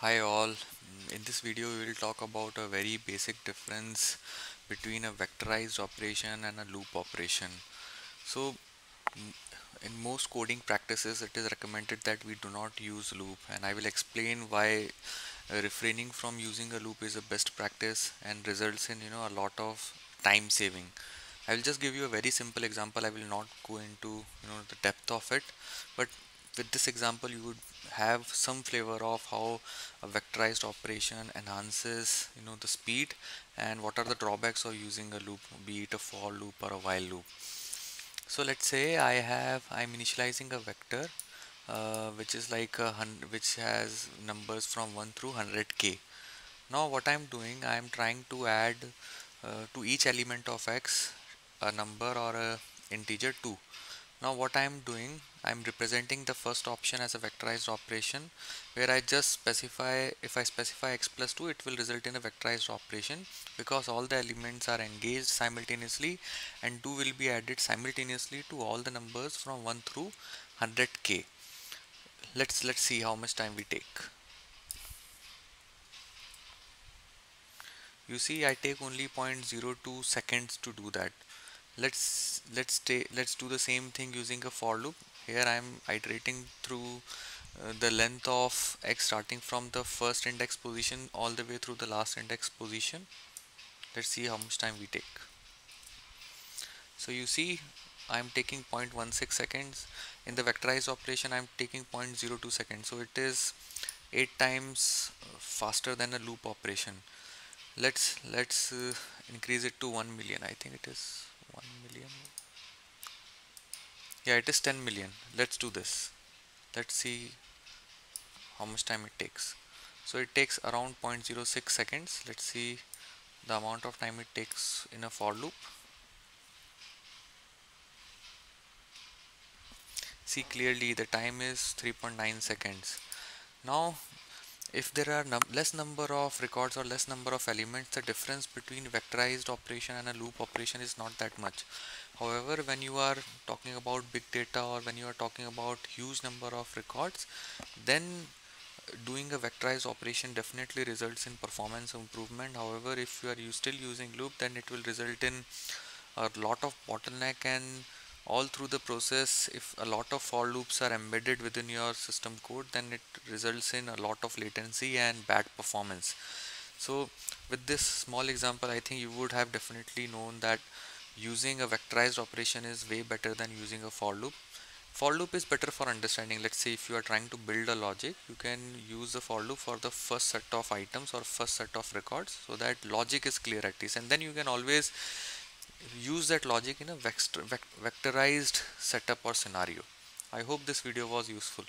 Hi all. In this video we will talk about a very basic difference between a vectorized operation and a loop operation. So mm, in most coding practices it is recommended that we do not use loop, and I will explain why refraining from using a loop is a best practice and results in a lot of time saving. I will just give you a very simple example. I will not go into the depth of it, but with this example you would have some flavor of how a vectorized operation enhances the speed and what are the drawbacks of using a loop, be it a for loop or a while loop. So let's say I'm initializing a vector which is like which has numbers from 1 through 100k. Now what I'm doing, I'm trying to add to each element of x a number or a integer 2. Now what I'm doing, I'm representing the first option as a vectorized operation where I just specify, if I specify x plus 2, it will result in a vectorized operation because all the elements are engaged simultaneously and 2 will be added simultaneously to all the numbers from 1 through 100k. Let's see how much time we take. You see, I take only 0.02 seconds to do that. Let's do the same thing using a for loop. Here I am iterating through the length of x starting from the first index position all the way through the last index position. Let's see how much time we take. So you see, I'm taking 0.16 seconds. In the vectorized operation I'm taking 0.02 seconds, so it is 8 times faster than a loop operation. Let's increase it to 1 million. I think it is 1 million. Yeah, it is 10 million. Let's do this. Let's see how much time it takes. So it takes around 0.06 seconds. Let's see the amount of time it takes in a for loop. See clearly the time is 3.9 seconds. Now if there are less number of records or less number of elements, the difference between vectorized operation and a loop operation is not that much. However, when you are talking about big data or when you are talking about huge number of records, then doing a vectorized operation definitely results in performance improvement. However, if you are still using loop, then it will result in a lot of bottleneck, and all through the process, if a lot of for loops are embedded within your system code, then it results in a lot of latency and bad performance. So with this small example, I think you would have definitely known that using a vectorized operation is way better than using a for loop. For loop is better for understanding. Let's say if you are trying to build a logic, you can use the for loop for the first set of items or first set of records, so that logic is clear at least, and then you can always use that logic in a vectorized setup or scenario. I hope this video was useful.